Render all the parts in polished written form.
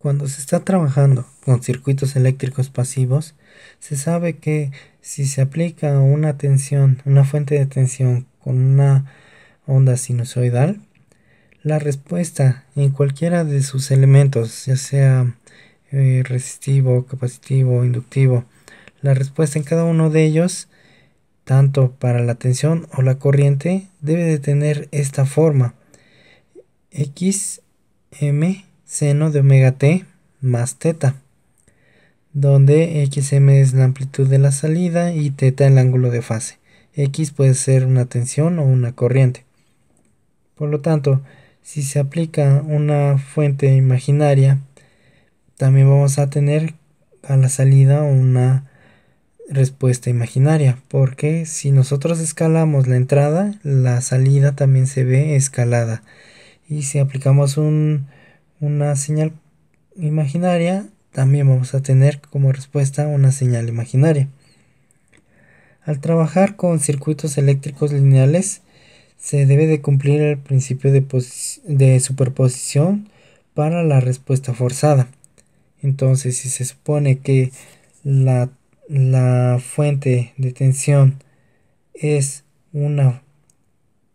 Cuando se está trabajando con circuitos eléctricos pasivos, se sabe que si se aplica una tensión, una fuente de tensión con una onda sinusoidal, la respuesta en cualquiera de sus elementos, ya sea resistivo, capacitivo, inductivo, la respuesta en cada uno de ellos, tanto para la tensión o la corriente, debe de tener esta forma: X m seno de omega t más teta, donde xm es la amplitud de la salida y teta el ángulo de fase. X puede ser una tensión o una corriente. Por lo tanto, si se aplica una fuente imaginaria, también vamos a tener a la salida una respuesta imaginaria, porque si nosotros escalamos la entrada, la salida también se ve escalada. Y si aplicamos una señal imaginaria, también vamos a tener como respuesta una señal imaginaria. Al trabajar con circuitos eléctricos lineales, se debe de cumplir el principio de superposición para la respuesta forzada. Entonces, si se supone que la fuente de tensión es una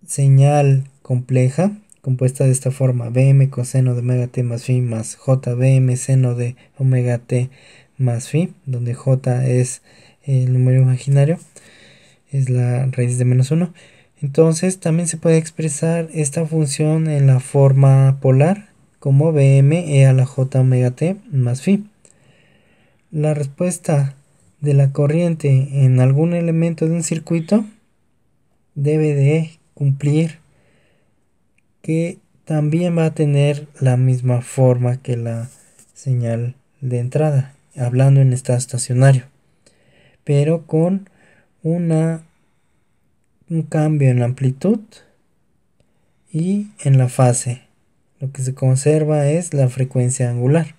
señal compleja, compuesta de esta forma: Bm coseno de omega t más phi más jbm seno de omega t más phi, donde j es el número imaginario, es la raíz de -1. Entonces también se puede expresar esta función en la forma polar como Bm e a la j omega t más phi. La respuesta de la corriente en algún elemento de un circuito debe de cumplir que también va a tener la misma forma que la señal de entrada, hablando en estado estacionario, pero con un cambio en la amplitud y en la fase. Lo que se conserva es la frecuencia angular.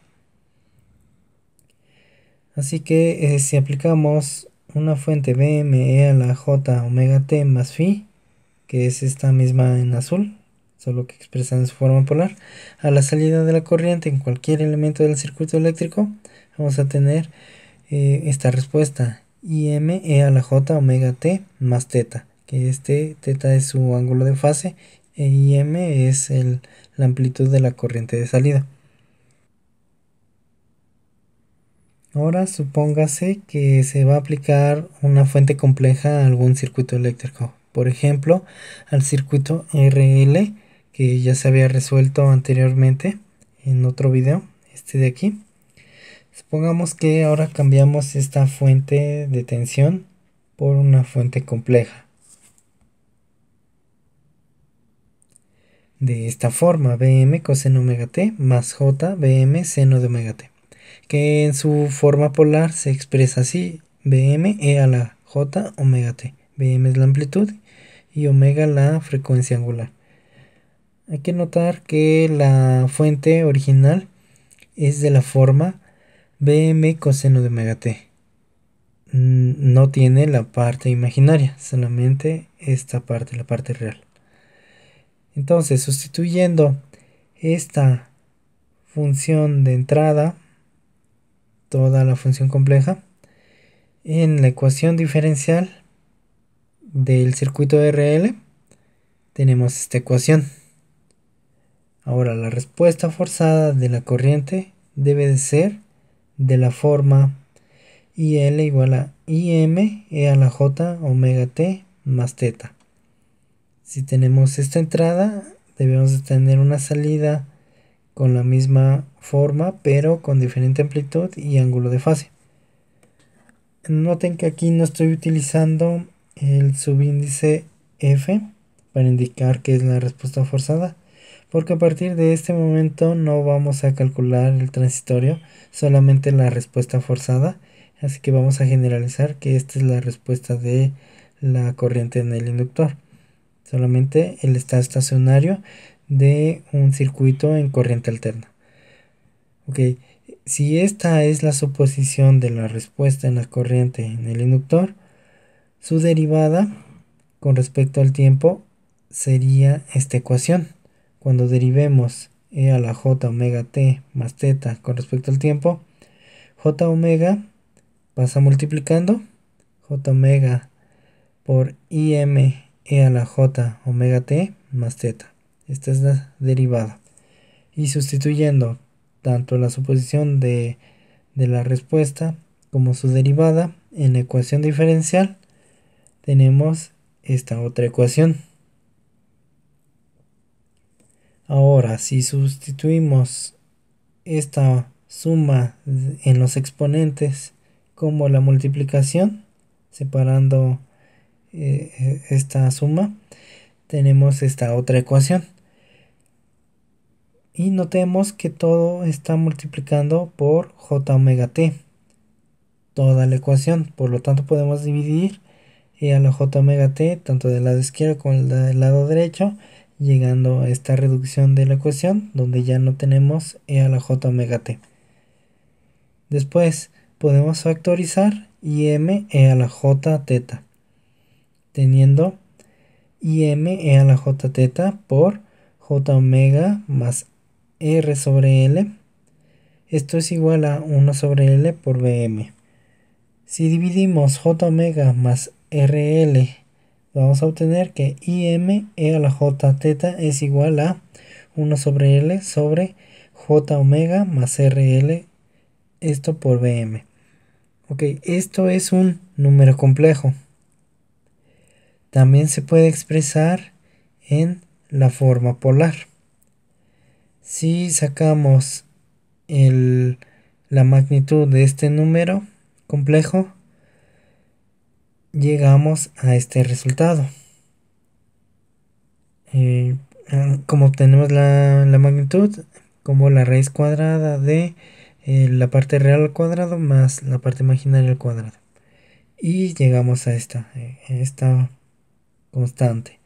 Así que si aplicamos una fuente BME a la J omega t más phi, que es esta misma en azul, solo que expresa en su forma polar, a la salida de la corriente en cualquier elemento del circuito eléctrico, vamos a tener esta respuesta: IM e a la J omega t más teta, que teta es su ángulo de fase e IM es la amplitud de la corriente de salida. Ahora supóngase que se va a aplicar una fuente compleja a algún circuito eléctrico, por ejemplo al circuito RL, que ya se había resuelto anteriormente en otro video, este de aquí. Supongamos que ahora cambiamos esta fuente de tensión por una fuente compleja. De esta forma: Bm coseno omega t más J Bm seno de omega t, que en su forma polar se expresa así: Bm e a la J omega t. Bm es la amplitud y omega la frecuencia angular. Hay que notar que la fuente original es de la forma Bm coseno de omega t. No tiene la parte imaginaria, solamente esta parte, la parte real. Entonces, sustituyendo esta función de entrada, toda la función compleja, en la ecuación diferencial del circuito RL, tenemos esta ecuación. Ahora, la respuesta forzada de la corriente debe de ser de la forma IL igual a IM e a la J omega t más teta. Si tenemos esta entrada, debemos de tener una salida con la misma forma, pero con diferente amplitud y ángulo de fase. Noten que aquí no estoy utilizando el subíndice F para indicar que es la respuesta forzada, porque a partir de este momento no vamos a calcular el transitorio, solamente la respuesta forzada. Así que vamos a generalizar que esta es la respuesta de la corriente en el inductor, solamente el estado estacionario de un circuito en corriente alterna. Ok, si esta es la suposición de la respuesta en la corriente en el inductor, su derivada con respecto al tiempo sería esta ecuación. Cuando derivemos e a la j omega t más teta con respecto al tiempo, j omega pasa multiplicando j omega por im e a la j omega t más teta. Esta es la derivada. Y sustituyendo tanto la suposición de la respuesta como su derivada en la ecuación diferencial, tenemos esta otra ecuación. Ahora, si sustituimos esta suma en los exponentes como la multiplicación, separando esta suma, tenemos esta otra ecuación. Y notemos que todo está multiplicando por j omega t, toda la ecuación. Por lo tanto, podemos dividir e a la j omega t, tanto del lado izquierdo como del lado derecho, llegando a esta reducción de la ecuación, donde ya no tenemos e a la j omega t. Después podemos factorizar im e a la j teta, teniendo im e a la j teta por j omega más r sobre l. Esto es igual a 1 sobre l por bm. Si dividimos j omega más rl, vamos a obtener que im e a la j teta es igual a 1 sobre l sobre j omega más rl, esto por bm. Ok, esto es un número complejo. También se puede expresar en la forma polar. Si sacamos la magnitud de este número complejo, llegamos a este resultado. Como obtenemos la magnitud, como la raíz cuadrada de la parte real al cuadrado más la parte imaginaria al cuadrado. Y llegamos a esta constante.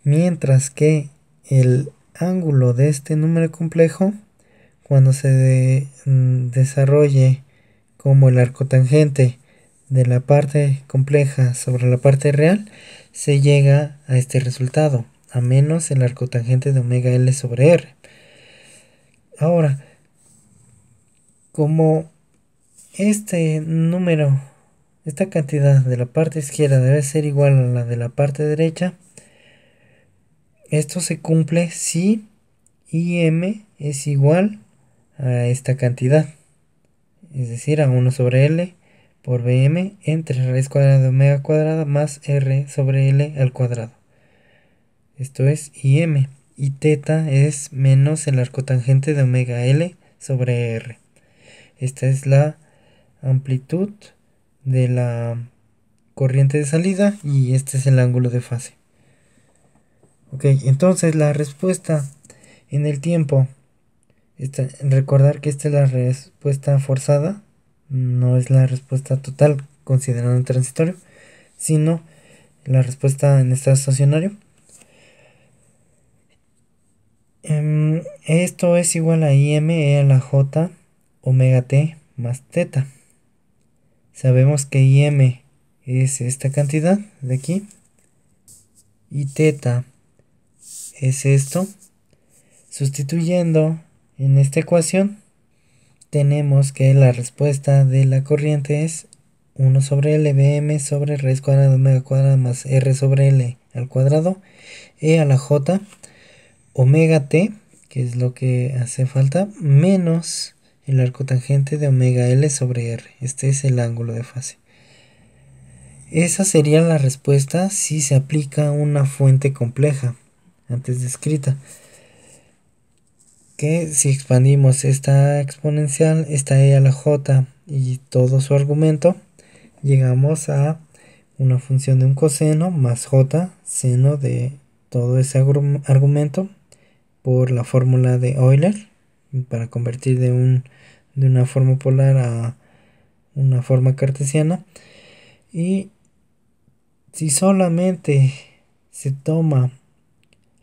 Mientras que el ángulo de este número complejo, cuando se desarrolle como el arco tangente de la parte compleja sobre la parte real, se llega a este resultado, a menos el arco tangente de omega L sobre R. Ahora, como este número, esta cantidad de la parte izquierda debe ser igual a la de la parte derecha, esto se cumple si im es igual a esta cantidad, es decir, a 1 sobre L por bm entre raíz cuadrada de omega cuadrada más r sobre L al cuadrado. Esto es im, y teta es menos el arco tangente de omega L sobre r. Esta es la amplitud de la corriente de salida y este es el ángulo de fase. Ok, entonces la respuesta en el tiempo, recordar que esta es la respuesta forzada, no es la respuesta total considerando el transitorio, sino la respuesta en estado estacionario. Esto es igual a im e a la j omega t más teta. Sabemos que im es esta cantidad de aquí y teta es esto. Sustituyendo en esta ecuación, tenemos que la respuesta de la corriente es 1 sobre L bm sobre raíz cuadrada de omega cuadrada más r sobre L al cuadrado e a la j omega t, que es lo que hace falta, menos el arco tangente de omega L sobre R. Este es el ángulo de fase. Esa sería la respuesta si se aplica una fuente compleja antes descrita. Que si expandimos esta exponencial, esta e a la j y todo su argumento, llegamos a una función de un coseno más j seno de todo ese argumento por la fórmula de Euler, para convertir de una forma polar a una forma cartesiana. Y si solamente se toma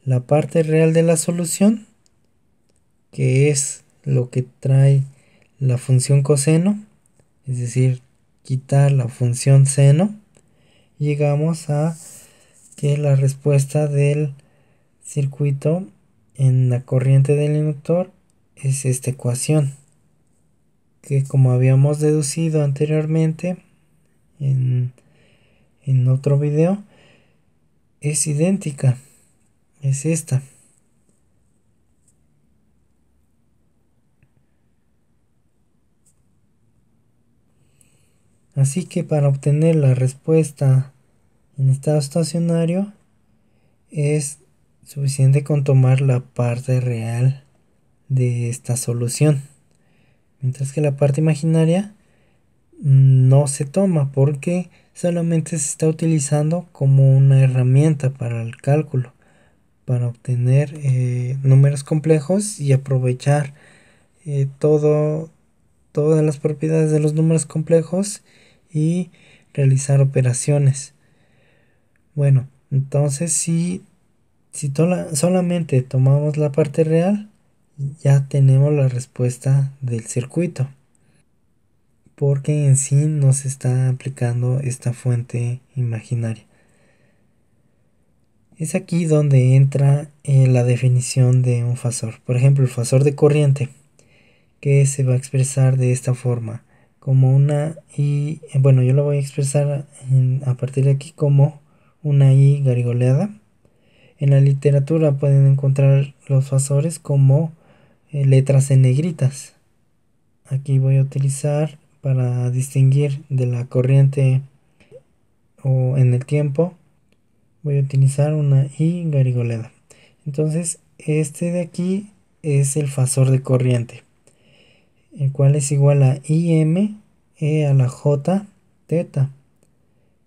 la parte real de la solución, que es lo que trae la función coseno, es decir, quitar la función seno, llegamos a que la respuesta del circuito en la corriente del inductor es esta ecuación, que como habíamos deducido anteriormente en, en otro video, es idéntica, es esta. Así que para obtener la respuesta en estado estacionario es suficiente con tomar la parte real de esta solución, mientras que la parte imaginaria no se toma porque solamente se está utilizando como una herramienta para el cálculo, para obtener números complejos y aprovechar todas las propiedades de los números complejos y realizar operaciones. Bueno, entonces si solamente tomamos la parte real, ya tenemos la respuesta del circuito, porque en sí no se está aplicando esta fuente imaginaria. Es aquí donde entra la definición de un fasor. Por ejemplo, el fasor de corriente, que se va a expresar de esta forma, como una I, bueno, yo lo voy a expresar a partir de aquí como una I garigoleada. En la literatura pueden encontrar los fasores como letras en negritas. Aquí voy a utilizar para distinguir de la corriente o en el tiempo, voy a utilizar una I garigoleada. Entonces este de aquí es el fasor de corriente, el cual es igual a IM e a la J teta,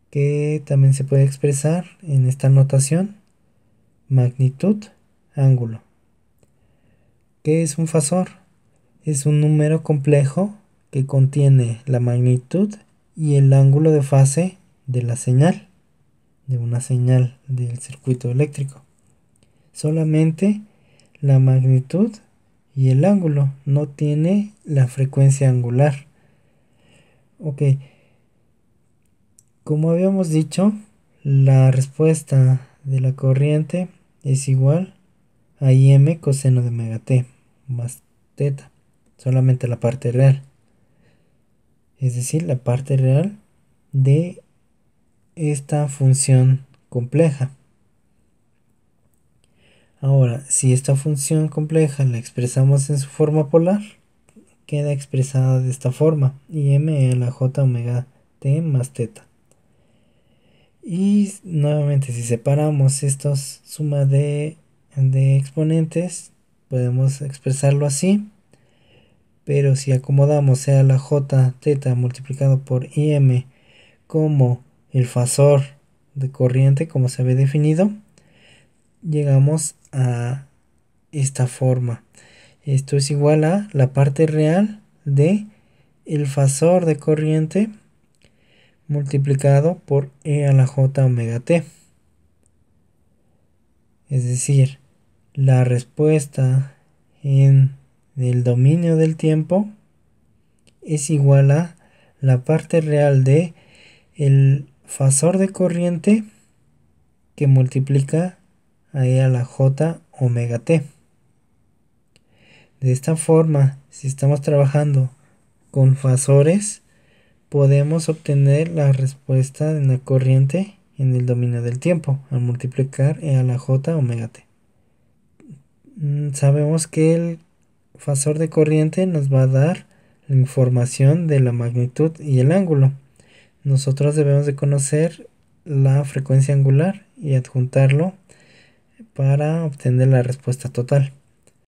que también se puede expresar en esta notación: magnitud, ángulo. ¿Qué es un fasor? Es un número complejo que contiene la magnitud y el ángulo de fase de la señal, de una señal del circuito eléctrico. Solamente la magnitud y el ángulo, no tiene la frecuencia angular. Ok, como habíamos dicho, la respuesta de la corriente es igual a Im coseno de omega t más teta, solamente la parte real, es decir, la parte real de esta función compleja. Ahora, si esta función compleja la expresamos en su forma polar, queda expresada de esta forma: Im a la j omega t más teta. Y nuevamente, si separamos estos suma de exponentes, podemos expresarlo así. Pero si acomodamos sea la j teta multiplicado por Im como el fasor de corriente, como se había definido, llegamos a esta forma. Esto es igual a la parte real de el fasor de corriente multiplicado por E a la j omega t. Es decir, la respuesta en el dominio del tiempo es igual a la parte real de el fasor de corriente que multiplica a E a la j omega t. De esta forma, si estamos trabajando con fasores, podemos obtener la respuesta de una corriente en el dominio del tiempo al multiplicar E a la j omega t. Sabemos que el fasor de corriente nos va a dar la información de la magnitud y el ángulo. Nosotros debemos de conocer la frecuencia angular y adjuntarlo para obtener la respuesta total.